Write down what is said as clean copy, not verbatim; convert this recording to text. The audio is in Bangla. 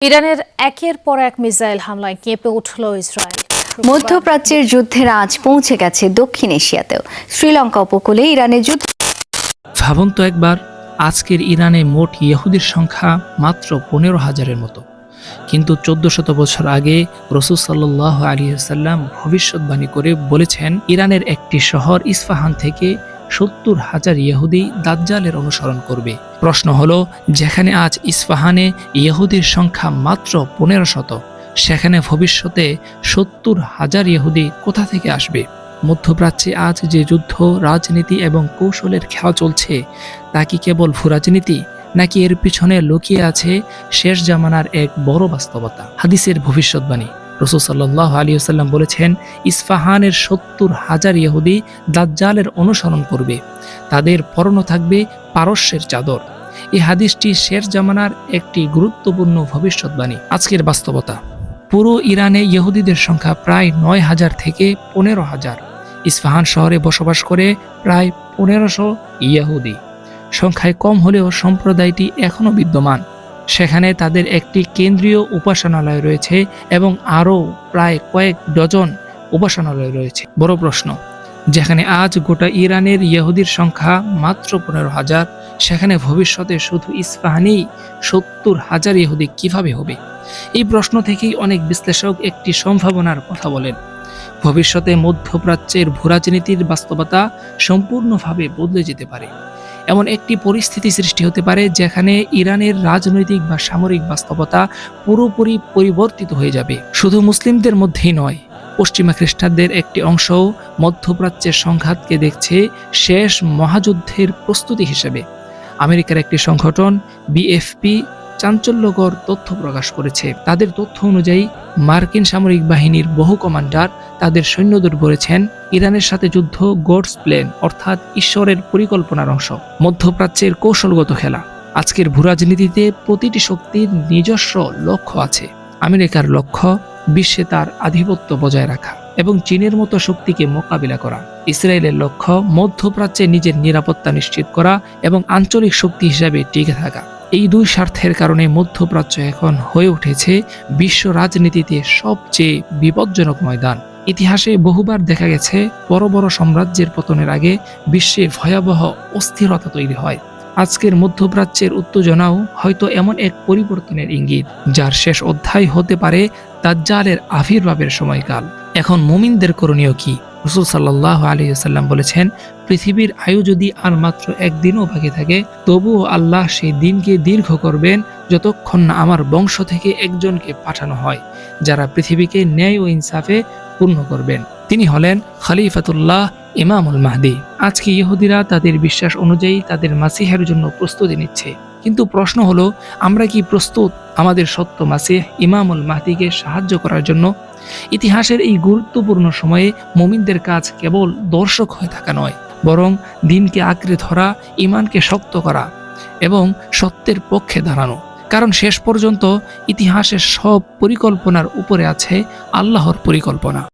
ইরানের একের পর এক মিসাইল হামলায় কেঁপে উঠল ইসরায়েল। মধ্যপ্রাচ্যের যুদ্ধের আঁচ পৌঁছে গেছে দক্ষিণ এশিয়াতেও। শ্রীলঙ্কা উপকূলে ইরানের যুদ্ধ। ভাবুন তো একবার, আজকের ইরানে মোট ইহুদির সংখ্যা মাত্র 15,000-এর মতো, কিন্তু 1400 বছর আগে রাসূল সাল্লাল্লাহু আলাইহি ওয়াসাল্লাম ভবিষ্যৎবাণী করে বলেছেন, ইরানের একটি শহর ইস্পাহান থেকে 70,000 ইহুদি দাজ্জালের অনুসরণ করবে। প্রশ্ন হলো, যেখানে আজ ইস্পাহানে ইহুদির সংখ্যা মাত্র 1500, সেখানে ভবিষ্যতে 70,000 ইহুদি কোথা থেকে আসবে? মধ্যপ্রাচ্যে আজ যে যুদ্ধ, রাজনীতি এবং কৌশলের খেলা চলছে, তা কি কেবল ভূরাজনীতি, নাকি এর পিছনে লুকিয়ে আছে শেষ জামানার এক বড় বাস্তবতা? হাদিসের ভবিষ্যৎবাণী। রাসূল সাল্লাল্লাহু আলাইহি ওয়াসাল্লাম বলেছেন, ইস্পাহানের 70,000 ইহুদি দাজ্জালের অনুসরণ করবে। তাদের পরনে থাকবে পারস্যের চাদর। এই হাদিসটি শেষ জামানার একটি গুরুত্বপূর্ণ ভবিষ্যৎবাণী। আজকের বাস্তবতা, পুরো ইরানে ইহুদিদের সংখ্যা প্রায় 9,000 থেকে 15,000। ইস্পাহান শহরে বসবাস করে প্রায় 1500 ইহুদি। সংখ্যায় কম হলেও সম্প্রদায়টি এখনও বিদ্যমান। সেখানে তাদের একটি কেন্দ্রীয় উপাসনালয় রয়েছে এবং আরও প্রায় কয়েক ডজন উপাসনালয় রয়েছে। বড় প্রশ্ন, যেখানে আজ গোটা ইরানের ইহুদির সংখ্যা মাত্র 15,000, সেখানে ভবিষ্যতে শুধু ইস্পাহানেই 70,000 ইহুদি কিভাবে হবে? এই প্রশ্ন থেকেই অনেক বিশ্লেষক একটি সম্ভাবনার কথা বলেন। ভবিষ্যতে মধ্যপ্রাচ্যের ভূরাজনীতির বাস্তবতা সম্পূর্ণভাবে বদলে যেতে পারে। এমন একটি পরিস্থিতি সৃষ্টি হতে পারে যেখানে ইরানের রাজনৈতিক বা সামরিক বাস্তবতা পুরোপুরি পরিবর্তিত হয়ে যাবে। শুধু মুসলিমদের মধ্যেই নয়, পশ্চিমা খ্রিস্টানদের একটি অংশও মধ্যপ্রাচ্যের সংঘাতকে দেখছে শেষ মহাযুদ্ধের প্রস্তুতি হিসেবে। আমেরিকার একটি সংগঠন বিএফপি চাঞ্চল্যকর তথ্য প্রকাশ করেছে। তাদের তথ্য অনুযায়ী মার্কিন সামরিক বাহিনীর বহু কমান্ডার তাদের সৈন্যদের বলেছেন, ইরানের সাথে যুদ্ধ গডস প্ল্যান, অর্থাৎ ঈশ্বরের পরিকল্পনার অংশ। মধ্যপ্রাচ্যের কৌশলগত খেলা। আজকের ভূরাজনীতিতে প্রতিটি শক্তির নিজস্ব লক্ষ্য আছে। আমেরিকার লক্ষ্য বিশ্বে তার আধিপত্য বজায় রাখা এবং চীনের মতো শক্তিকে মোকাবিলা করা। ইসরায়েলের লক্ষ্য মধ্যপ্রাচ্যে নিজের নিরাপত্তা নিশ্চিত করা এবং আঞ্চলিক শক্তি হিসাবে টিকে থাকা। এই দুই স্বার্থের কারণে মধ্যপ্রাচ্য এখন হয়ে উঠেছে বিশ্ব রাজনীতিতে সবচেয়ে বিপজ্জনক ময়দান। ইতিহাসে বহুবার দেখা গেছে, বড় বড় সাম্রাজ্যের পতনের আগে বিশ্বে ভয়াবহ অস্থিরতা তৈরি হয়। আজকের মধ্যপ্রাচ্যের উত্তেজনাও হয়তো এমন এক পরিবর্তনের ইঙ্গিত, যার শেষ অধ্যায় হতে পারে দাজ্জালের আবির্ভাবের সময়কাল। এখন মুমিনদের করণীয় কি? রাসূল সাল্লাল্লাহু আলাইহি ওয়াসাল্লাম বলেছেন, পৃথিবীর আয়ু যদি আর মাত্র একদিনও বাকি থাকে, তবুও আল্লাহ সেই দিনকে দীর্ঘ করবেন যতক্ষণ না আমার বংশ থেকে একজনকে পাঠানো হয়, যারা পৃথিবীকে ন্যায় ও ইনসাফে পূর্ণ করবেন। তিনি হলেন খলিফাতুল্লাহ ইমামুল মাহদী। আজকে ইহুদিরা তাদের বিশ্বাস অনুযায়ী তাদের মাসিহের জন্য প্রস্তুতি নিচ্ছে। কিন্তু প্রশ্ন হলো, আমরা কি প্রস্তুত আমাদের সত্য মাসিহ ইমামুল মাহদীকে সাহায্য করার জন্য? ইতিহাসের এই গুরুত্বপূর্ণ সময়ে মুমিনদের কাজ কেবল দর্শক হয়ে থাকা নয়, বরং দিনকে আঁকড়ে ধরা, ঈমানকে শক্ত করা এবং সত্যের পক্ষে দাঁড়ানো। কারণ শেষ পর্যন্ত ইতিহাসের সব পরিকল্পনার উপরে আছে আল্লাহর পরিকল্পনা।